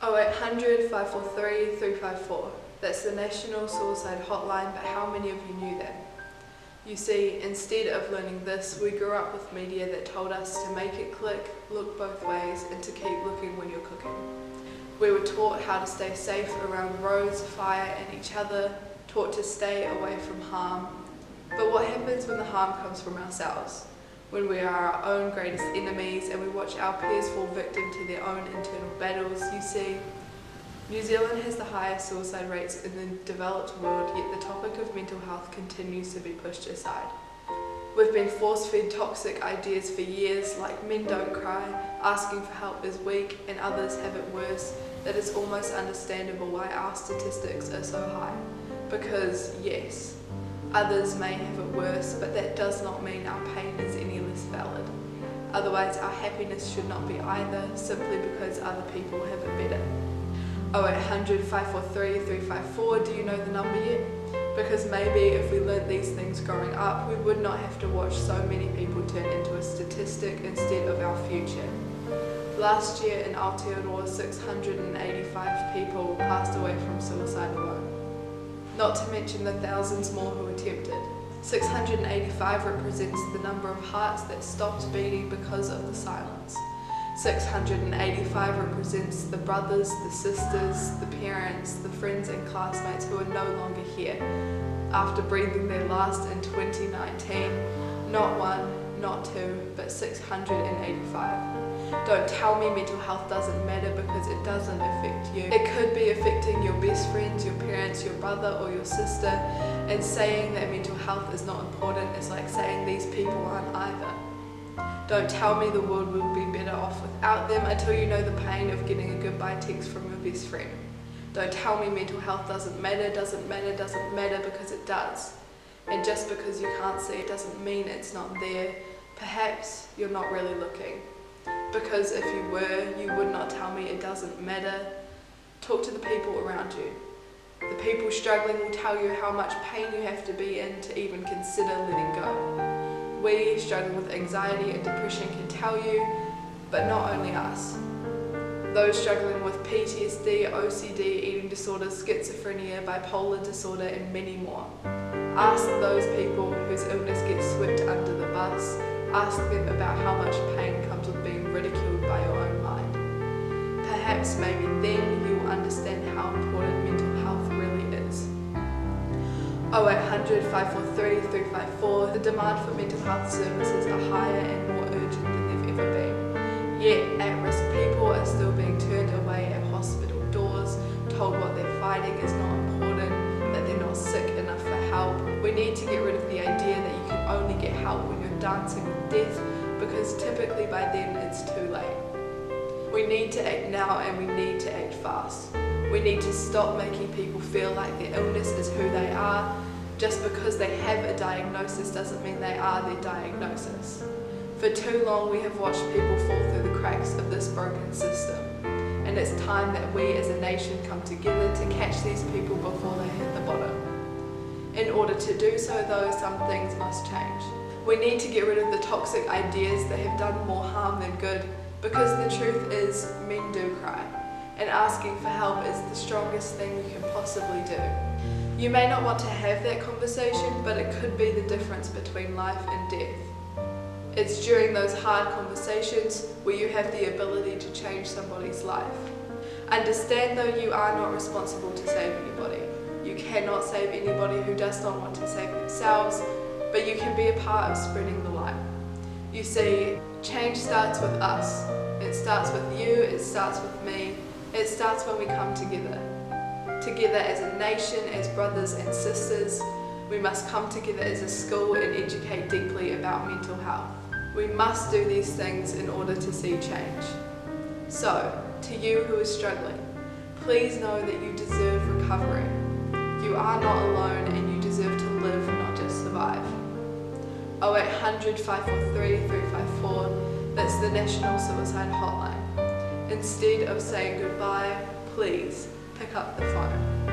0800 543 354. That's the National Suicide Hotline, but how many of you knew that? You see, instead of learning this, we grew up with media that told us to make it click, look both ways, and to keep looking when you're cooking. We were taught how to stay safe around roads, fire, and each other, taught to stay away from harm. But what happens when the harm comes from ourselves? When we are our own greatest enemies and we watch our peers fall victim to their own internal battles? You see, New Zealand has the highest suicide rates in the developed world, yet the topic of mental health continues to be pushed aside. We've been force-fed toxic ideas for years, like men don't cry, asking for help is weak, and others have it worse, that it's almost understandable why our statistics are so high. Because, yes, others may have it worse, but that does not mean our pain is any less valid. Otherwise, our happiness should not be either, simply because other people have it better. 0800 543 354, do you know the number yet? Because maybe if we learnt these things growing up, we would not have to watch so many people turn into a statistic instead of our future. Last year in Aotearoa, 685 people passed away from suicide alone. Not to mention the thousands more who attempted. 685 represents the number of hearts that stopped beating because of the silence. 685 represents the brothers, the sisters, the parents, the friends and classmates who are no longer here after breathing their last in 2019. Not one, not two, but 685. Don't tell me mental health doesn't matter, because it doesn't affect you. It could be affecting your best friends, your parents, your brother or your sister, and saying that mental health is not important is like saying these people aren't either. Don't tell me the world will be better off without them until you know the pain of getting a goodbye text from your best friend. Don't tell me mental health doesn't matter, because it does. And just because you can't see it doesn't mean it's not there. Perhaps you're not really looking. Because if you were, you would not tell me it doesn't matter. Talk to the people around you. The people struggling will tell you how much pain you have to be in to even consider letting go. We, struggling with anxiety and depression, can tell you, but not only us. Those struggling with PTSD, OCD, eating disorders, schizophrenia, bipolar disorder, and many more. Ask those people whose illness gets swept under the bus. Ask them about how much pain comes with being ridiculed by your own mind. Perhaps maybe then you will understand how important mental health really is. 0800 543 354. The demand for mental health services are higher and more urgent than they've ever been. Yet, at-risk people are still being turned away at hospital doors, told what they're fighting is not important, that they're not sick enough for help. We need to get rid of the idea that you can only get help when you're dancing with death, because typically by then it's too late. We need to act now, and we need to act fast. We need to stop making people feel like their illness is who they are. Just because they have a diagnosis doesn't mean they are their diagnosis. For too long we have watched people fall through the cracks of this broken system. And it's time that we as a nation come together to catch these people before they hit the bottom. In order to do so though, some things must change. We need to get rid of the toxic ideas that have done more harm than good, because the truth is, men do cry. And asking for help is the strongest thing you can possibly do. You may not want to have that conversation, but it could be the difference between life and death. It's during those hard conversations where you have the ability to change somebody's life. Understand though, you are not responsible to save anybody. You cannot save anybody who does not want to save themselves, but you can be a part of spreading the light. You see, change starts with us. It starts with you, it starts with me. It starts when we come together. Together as a nation, as brothers and sisters. We must come together as a school and educate deeply about mental health. We must do these things in order to see change. So, to you who is struggling, please know that you deserve recovery. You are not alone, and you deserve to live, not just survive. 0800 543 354, that's the National Suicide Hotline. Instead of saying goodbye, please pick up the phone.